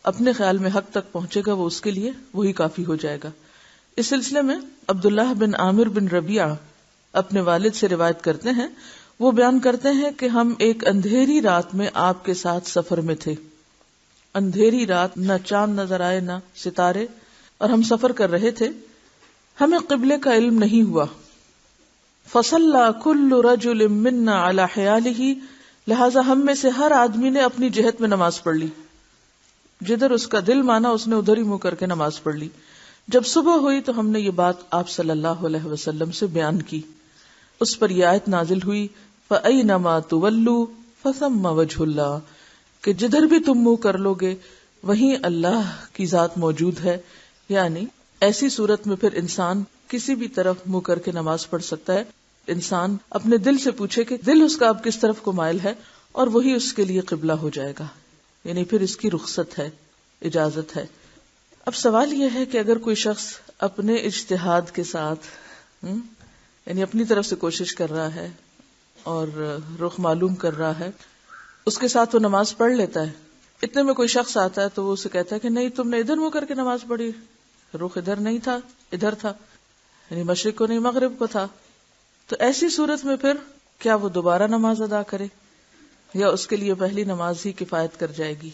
اپنے خیال میں حق تک پہنچے گا، وہ اس کے لیے وہی کافی ہو جائے گا. اس سلسلے میں عبداللہ بن عامر بن ربیعہ اپنے والد سے روایت کرتے ہیں، وہ بیان کرتے ہیں کہ ہم ایک اندھیری رات میں آپ کے ساتھ سفر میں تھے. اندھیری رات، نہ چاند نظر آئے نہ ستارے، اور ہم سفر کر رہے تھے. ہمیں قبلے کا علم نہیں ہوا. فصلى كل رجل منا على حياله، لہذا ہم میں سے ہر آدمی نے اپنی جہت میں نماز پڑھ لی، جدھر اس کا دل مانا اس نے ادھر ہی منہ کر کے نماز پڑھ لی. جب صبح ہوئی تو ہم نے یہ بات آپ صلی اللہ علیہ وسلم سے بیان کی. اس پر یہ آیت نازل ہوئی فَأَيْنَمَا تُوَلُّوا فَثَمَّ وَجْهُ اللَّهِ، کہ جدھر بھی تم منہ کر لو گے وہیں اللہ کی ذات موجود ہے. یعنی ایسی صورت میں پھر انسان کسی بھی طرف منہ کر کے نماز پڑھ سکتا ہے. انسان اپنے دل سے پوچھے کہ دل اس کا اب کس طرف کو مائل ہے اور وہی اس کے لیے قبلہ ہو جائے گا، یعنی پھر اس کی رخصت ہے، اجازت ہے. اب سوال یہ ہے کہ اگر کوئی شخص اپنے اجتہاد کے ساتھ یعنی اپنی طرف سے کوشش کر رہا ہے اور رخ معلوم کر رہا ہے، اس کے ساتھ وہ نماز پڑھ لیتا ہے. اتنے میں کوئی شخص آتا ہے تو وہ اسے کہتا ہے کہ نہیں، تم نے ادھر منہ کر کے نماز پڑھی، رخ ادھر نہیں تھا، ادھر تھا، یعنی مشرق کو نہیں مغرب کو تھا. تو ایسی صورت میں پھر کیا وہ دوبارہ نماز ادا کرے؟ یا اس کے لیے پہلی نماز ہی کفایت کر جائے گی؟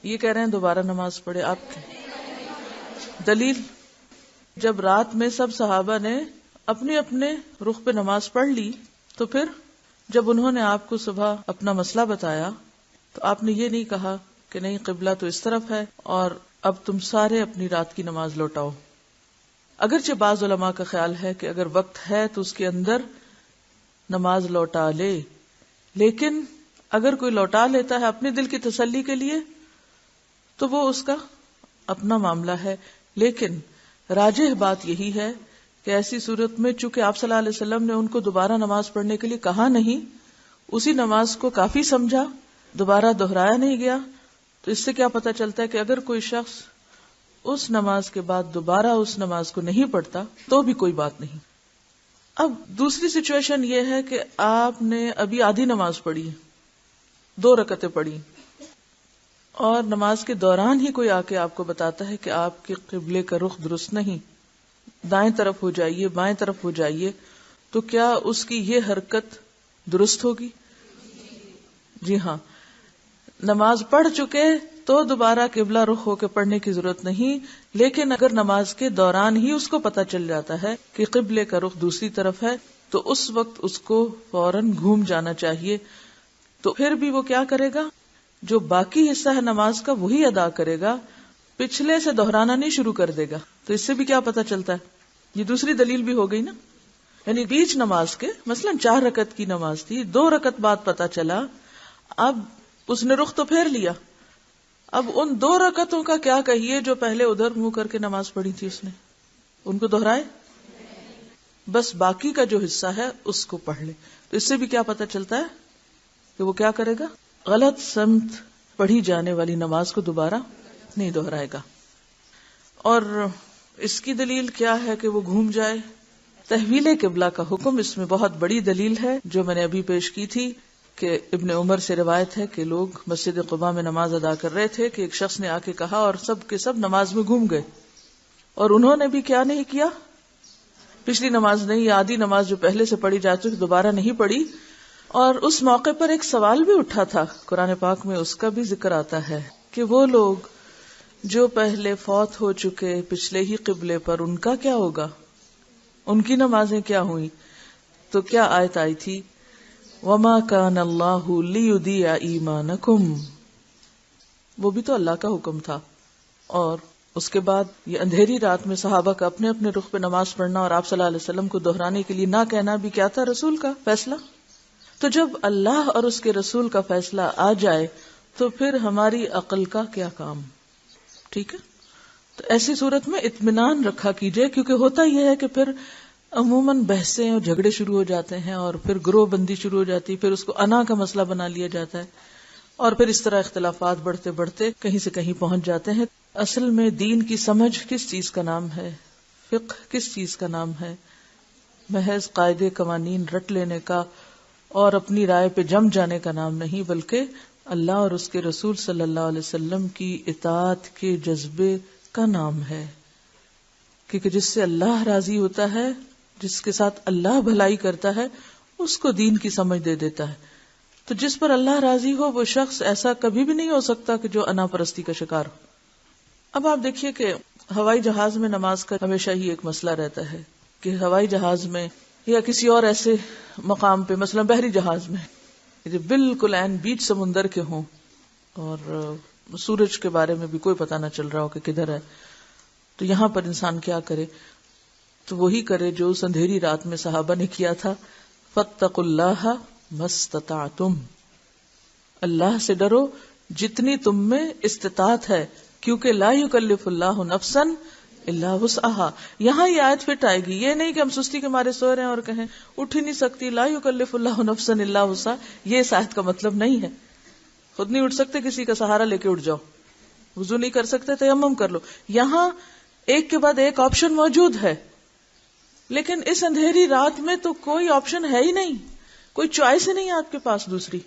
یہ کہہ رہے ہیں دوبارہ نماز پڑھے. آپ کی دلیل؟ جب رات میں سب صحابہ نے اپنے اپنے رخ پہ نماز پڑھ لی تو پھر جب انہوں نے آپ کو صبح اپنا مسئلہ بتایا تو آپ نے یہ نہیں کہا کہ نہیں قبلہ تو اس طرف ہے اور اب تم سارے اپنی رات کی نماز لوٹاؤ. اگرچہ بعض علماء کا خیال ہے کہ اگر وقت ہے تو اس کے اندر نماز لوٹا لے، لیکن اگر کوئی لوٹا لیتا ہے اپنے دل کی تسلی کے لیے تو وہ اس کا اپنا معاملہ ہے. لیکن راجح بات یہی ہے کہ ایسی صورت میں چونکہ آپ صلی اللہ علیہ وسلم نے ان کو دوبارہ نماز پڑھنے کے لیے کہا نہیں، اسی نماز کو کافی سمجھا، دوبارہ دہرایا نہیں گیا، تو اس سے کیا پتہ چلتا ہے کہ اگر کوئی شخص اس نماز کے بعد دوبارہ اس نماز کو نہیں پڑھتا تو بھی کوئی بات نہیں. اب دوسری سچویشن یہ ہے کہ آپ نے ابھی آدھی نماز پڑھی، 2 رکعتیں پڑھی، اور نماز کے دوران ہی کوئی آ کے آپ کو بتاتا ہے کہ آپ کے قبلے کا رخ درست نہیں، دائیں طرف ہو جائیے، بائیں طرف ہو جائیے، تو کیا اس کی یہ حرکت درست ہوگی؟ جی ہاں. نماز پڑھ چکے تو دوبارہ قبلہ رخ ہو کے پڑھنے کی ضرورت نہیں، لیکن اگر نماز کے دوران ہی اس کو پتہ چل جاتا ہے کہ قبلے کا رخ دوسری طرف ہے تو اس وقت اس کو فوراً گھوم جانا چاہیے. تو پھر بھی وہ کیا کرے گا؟ جو باقی حصہ ہے نماز کا وہی ادا کرے گا، پچھلے سے دہرانا نہیں شروع کر دے گا. تو اس سے بھی کیا پتہ چلتا ہے؟ یہ دوسری دلیل بھی ہو گئی نا. یعنی بیچ نماز کے مثلا 4 رکعت کی نماز تھی، 2 رکعت بعد پتہ چلا، اب اس نے رخ تو پھیر لیا، اب ان 2 رکعتوں کا کیا کہیے جو پہلے ادھر منہ کر کے نماز پڑھی تھی اس نے؟ ان کو دہرائے؟ بس باقی کا جو حصہ ہے اس کو پڑھ لے. تو اس سے بھی کیا پتہ چلتا ہے کہ وہ کیا کرے گا؟ غلط سمت پڑھی جانے والی نماز کو دوبارہ نہیں دہرائے گا. اور اس کی دلیل کیا ہے کہ وہ گھوم جائے؟ تحویل قبلہ کا حکم اس میں بہت بڑی دلیل ہے جو میں نے ابھی پیش کی تھی کہ ابن عمر سے روایت ہے کہ لوگ مسجد قباء میں نماز ادا کر رہے تھے کہ ایک شخص نے آ کے کہا اور سب کے سب نماز میں گھوم گئے، اور انہوں نے بھی کیا نہیں کیا؟ پچھلی نماز نہیں، آدھی نماز جو پہلے سے پڑھی جا چکی دوبارہ نہیں پڑھی. اور اس موقع پر ایک سوال بھی اٹھا تھا، قرآن پاک میں اس کا بھی ذکر آتا ہے کہ وہ لوگ جو پہلے فوت ہو چکے پچھلے ہی قبلے پر ان کا کیا ہوگا، ان کی نمازیں کیا ہوئیں؟ تو کیا آیت آئی تھی؟ وَمَا كَانَ اللَّهُ لِيُضِيعَ إِيمَانَكُمْ. وہ بھی تو اللہ کا حکم تھا. اور اس کے بعد یہ اندھیری رات میں صحابہ کا اپنے اپنے رخ پہ نماز پڑھنا اور آپ صلی اللہ علیہ وسلم کو دہرانے کے لیے نہ کہنا بھی کیا تھا؟ رسول کا فیصلہ. تو جب اللہ اور اس کے رسول کا فیصلہ آ جائے تو پھر ہماری عقل کا کیا کام؟ ٹھیک ہے. تو ایسی صورت میں اطمینان رکھا کیجئے، کیونکہ ہوتا یہ ہے کہ پھر عموماً بحثیں اور جھگڑے شروع ہو جاتے ہیں اور پھر گروہ بندی شروع ہو جاتی ہے، پھر اس کو انا کا مسئلہ بنا لیا جاتا ہے اور پھر اس طرح اختلافات بڑھتے بڑھتے کہیں سے کہیں پہنچ جاتے ہیں. اصل میں دین کی سمجھ کس چیز کا نام ہے؟ فقہ کس چیز کا نام ہے؟ محض قاعدے قوانین رٹ لینے کا اور اپنی رائے پہ جم جانے کا نام نہیں، بلکہ اللہ اور اس کے رسول صلی اللہ علیہ وسلم کی اطاعت کے جذبے کا نام ہے. کیونکہ جس سے اللہ راضی ہوتا ہے، جس کے ساتھ اللہ بھلائی کرتا ہے، اس کو دین کی سمجھ دے دیتا ہے. تو جس پر اللہ راضی ہو وہ شخص ایسا کبھی بھی نہیں ہو سکتا کہ جو انا پرستی کا شکار ہو. اب آپ دیکھیے کہ ہوائی جہاز میں نماز کا ہمیشہ ہی ایک مسئلہ رہتا ہے کہ ہوائی جہاز میں یا کسی اور ایسے مقام پہ، مثلا بحری جہاز میں جو بالکل عین بیچ سمندر کے ہوں اور سورج کے بارے میں بھی کوئی پتہ نہ چل رہا ہو کہ کدھر ہے، تو یہاں پر انسان کیا کرے؟ تو وہی کرے جو اس اندھیری رات میں صحابہ نے کیا تھا، فاتقوا اللہ ما استطعتم. اللہ سے ڈرو جتنی تم میں استطاعت ہے، کیونکہ لا یکلف اللہ نفسا الا وسعها. یہاں یہ آیت فٹ آئے گی، یہ نہیں کہ ہم سستی کے مارے سو رہے ہیں اور کہیں اٹھ ہی نہیں سکتی، لا یکلف اللہ نفسا الا وسعها. یہ اس آیت کا مطلب نہیں ہے. خود نہیں اٹھ سکتے، کسی کا سہارا لے کے اٹھ جاؤ. وضو نہیں کر سکتے، تیمم کر لو. یہاں ایک کے بعد ایک آپشن موجود ہے، لیکن اس اندھیری رات میں تو کوئی آپشن ہے ہی نہیں، کوئی چوائس ہی نہیں ہے آپ کے پاس دوسری.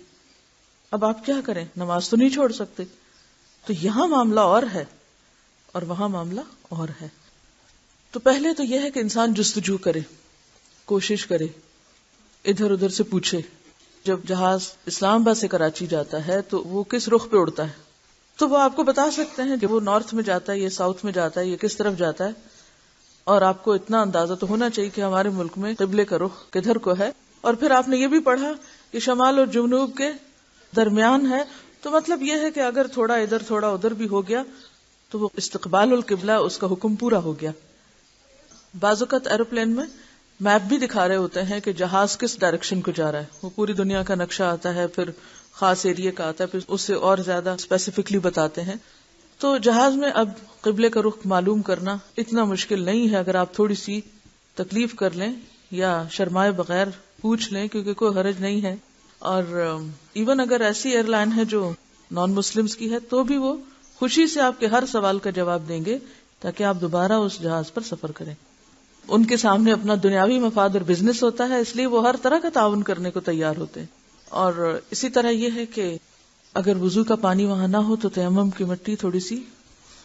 اب آپ کیا کریں؟ نماز تو نہیں چھوڑ سکتے. تو یہاں معاملہ اور ہے اور وہاں معاملہ اور ہے. تو پہلے تو یہ ہے کہ انسان جستجو کرے، کوشش کرے، ادھر ادھر سے پوچھے. جب جہاز اسلام آباد سے کراچی جاتا ہے تو وہ کس رخ پہ اڑتا ہے، تو وہ آپ کو بتا سکتے ہیں کہ وہ نارتھ میں جاتا ہے یا ساؤتھ میں جاتا ہے یا کس طرف جاتا ہے. اور آپ کو اتنا اندازہ تو ہونا چاہیے کہ ہمارے ملک میں قبلے کا رخ کدھر کو ہے. اور پھر آپ نے یہ بھی پڑھا کہ شمال اور جنوب کے درمیان ہے، تو مطلب یہ ہے کہ اگر تھوڑا ادھر تھوڑا ادھر بھی ہو گیا تو وہ استقبال القبلہ، اس کا حکم پورا ہو گیا. بعض اوقات ایروپلین میں میپ بھی دکھا رہے ہوتے ہیں کہ جہاز کس ڈائریکشن کو جا رہا ہے، وہ پوری دنیا کا نقشہ آتا ہے، پھر خاص ایریا کا آتا ہے، پھر اس سے اور زیادہ اسپیسیفکلی بتاتے ہیں. تو جہاز میں اب قبلے کا رخ معلوم کرنا اتنا مشکل نہیں ہے اگر آپ تھوڑی سی تکلیف کر لیں یا شرمائے بغیر پوچھ لیں، کیونکہ کوئی حرج نہیں ہے. اور ایون اگر ایسی ایئر لائن ہے جو نان مسلمز کی ہے تو بھی وہ خوشی سے آپ کے ہر سوال کا جواب دیں گے تاکہ آپ دوبارہ اس جہاز پر سفر کریں. ان کے سامنے اپنا دنیاوی مفاد اور بزنس ہوتا ہے، اس لیے وہ ہر طرح کا تعاون کرنے کو تیار ہوتے ہیں. اور اسی طرح یہ ہے کہ اگر وضو کا پانی وہاں نہ ہو تو تیمم کی مٹی تھوڑی سی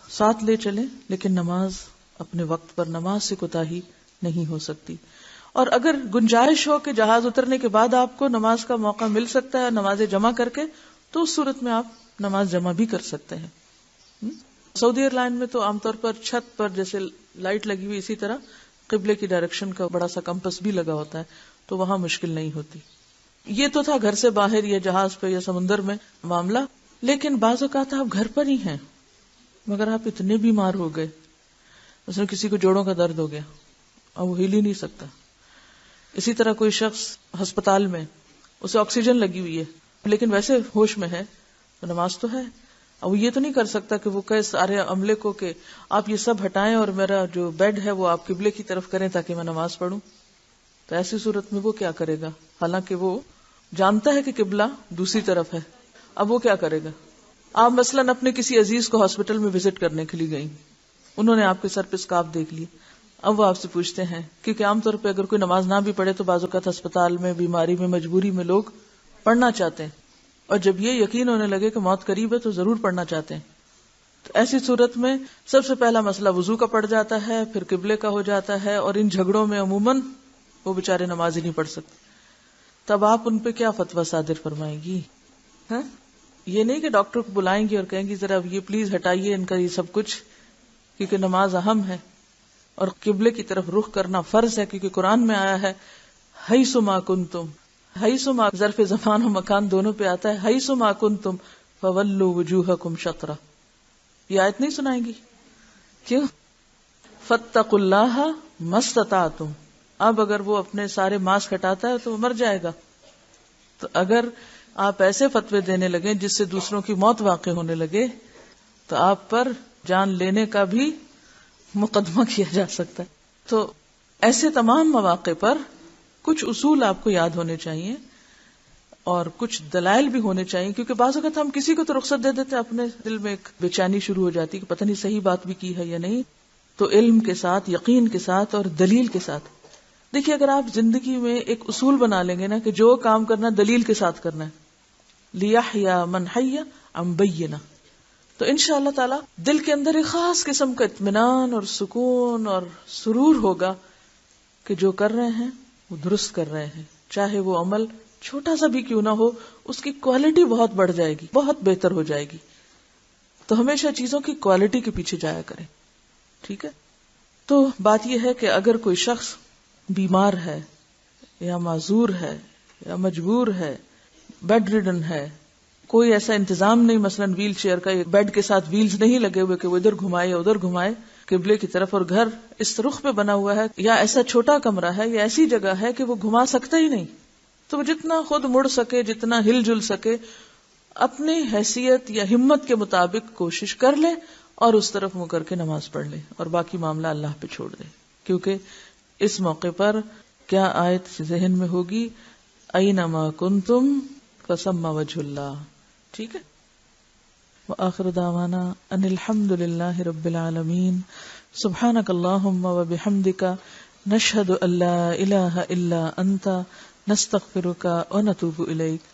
ساتھ لے چلیں، لیکن نماز اپنے وقت پر، نماز سے کوتاہی نہیں ہو سکتی. اور اگر گنجائش ہو کہ جہاز اترنے کے بعد آپ کو نماز کا موقع مل سکتا ہے نمازیں جمع کر کے، تو اس صورت میں آپ نماز جمع بھی کر سکتے ہیں. سعودی ایئر لائن میں تو عام طور پر چھت پر جیسے لائٹ لگی ہوئی، اسی طرح قبلے کی ڈائریکشن کا بڑا سا کمپس بھی لگا ہوتا ہے، تو وہاں مشکل نہیں ہوتی. یہ تو تھا گھر سے باہر یا جہاز پہ یا سمندر میں معاملہ. لیکن بعض اوقات آپ گھر پر ہی ہیں مگر آپ اتنے بیمار ہو گئے، مثلا کسی کو جوڑوں کا درد ہو گیا اور وہ ہل ہی نہیں سکتا. اسی طرح کوئی شخص ہسپتال میں، اسے آکسیجن لگی ہوئی ہے لیکن ویسے ہوش میں ہے، تو نماز تو ہے. اور وہ یہ تو نہیں کر سکتا کہ وہ کہے سارے عملے کو کہ آپ یہ سب ہٹائیں اور میرا جو بیڈ ہے وہ آپ قبلے کی طرف کریں تاکہ میں نماز پڑھوں. تو ایسی صورت میں وہ کیا کرے گا؟ حالانکہ وہ جانتا ہے کہ قبلہ دوسری طرف ہے. اب وہ کیا کرے گا؟ آپ مثلاً اپنے کسی عزیز کو ہاسپٹل میں وزٹ کرنے کے لیے گئی، انہوں نے آپ کے سر پہ اسکارف دیکھ لی. اب وہ آپ سے پوچھتے ہیں، کیونکہ عام طور پہ اگر کوئی نماز نہ بھی پڑھے تو بعض اوقات ہسپتال میں، بیماری میں، مجبوری میں لوگ پڑھنا چاہتے ہیں، اور جب یہ یقین ہونے لگے کہ موت قریب ہے تو ضرور پڑھنا چاہتے ہیں. تو ایسی صورت میں سب سے پہلا مسئلہ وضو کا پڑ جاتا ہے، پھر قبلے کا ہو جاتا ہے، اور ان جھگڑوں میں عموماً وہ بےچارے نماز ہی نہیں پڑھ سکتے. تب آپ ان پہ کیا فتویٰ صادر فرمائیں گی؟ یہ نہیں کہ ڈاکٹر کو بلائیں گی اور کہیں گی ذرا یہ پلیز ہٹائیے ان کا یہ سب کچھ، کیونکہ نماز اہم ہے اور قبلے کی طرف رخ کرنا فرض ہے، کیونکہ قرآن میں آیا ہے حیث ما کنتم. حیث ما ظرف زمان و مکان دونوں پہ آتا ہے. حیث ما کنتم فولوا وجوہکم شطرہ. یہ آیت نہیں سنائیں گی؟ کیوں؟ فاتقوا اللہ ما استطعتم. اب اگر وہ اپنے سارے ماسک ہٹاتا ہے تو وہ مر جائے گا. تو اگر آپ ایسے فتوے دینے لگے جس سے دوسروں کی موت واقع ہونے لگے تو آپ پر جان لینے کا بھی مقدمہ کیا جا سکتا ہے. تو ایسے تمام مواقع پر کچھ اصول آپ کو یاد ہونے چاہیے اور کچھ دلائل بھی ہونے چاہیے، کیونکہ بعض اوقات ہم کسی کو تو رخصت دے دیتے، اپنے دل میں ایک بے چینی شروع ہو جاتی کہ پتہ نہیں صحیح بات بھی کی ہے یا نہیں. تو علم کے ساتھ، یقین کے ساتھ اور دلیل کے ساتھ. دیکھیے اگر آپ زندگی میں ایک اصول بنا لیں گے نا کہ جو کام کرنا دلیل کے ساتھ کرنا ہے، لِيَحْيَا مَنْ حَيَّ عَنْ بَيِّنَةٍ، تو انشاءاللہ تعالی دل کے اندر ایک خاص قسم کا اطمینان اور سکون اور سرور ہوگا کہ جو کر رہے ہیں وہ درست کر رہے ہیں، چاہے وہ عمل چھوٹا سا بھی کیوں نہ ہو، اس کی کوالٹی بہت بڑھ جائے گی، بہت بہتر ہو جائے گی. تو ہمیشہ چیزوں کی کوالٹی کے پیچھے جایا کریں. ٹھیک ہے؟ تو بات یہ ہے کہ اگر کوئی شخص بیمار ہے یا معذور ہے یا مجبور ہے، بیڈ ریڈن ہے، کوئی ایسا انتظام نہیں، مثلا ویل چیئر کا، بیڈ کے ساتھ ویلز نہیں لگے ہوئے کہ وہ ادھر گھمائے یا ادھر گھمائے قبلے کی طرف، اور گھر اس رخ پہ بنا ہوا ہے یا ایسا چھوٹا کمرہ ہے یا ایسی جگہ ہے کہ وہ گھما سکتا ہی نہیں، تو وہ جتنا خود مڑ سکے، جتنا ہل جل سکے، اپنی حیثیت یا ہمت کے مطابق کوشش کر لے اور اس طرف منہ کر کے نماز پڑھ لے اور باقی معاملہ اللہ پہ چھوڑ دے. کیونکہ اس موقع پر کیا آیت ذہن میں ہوگی؟ اینما کنتم فثم وجہ اللہ. ٹھیک ہے؟ وآخر دعوانا ان الحمد للہ رب العالمین. سبحانک اللہم وبحمدک نشہد ان لا الہ الا انت نستغفرک ونتوب الیک.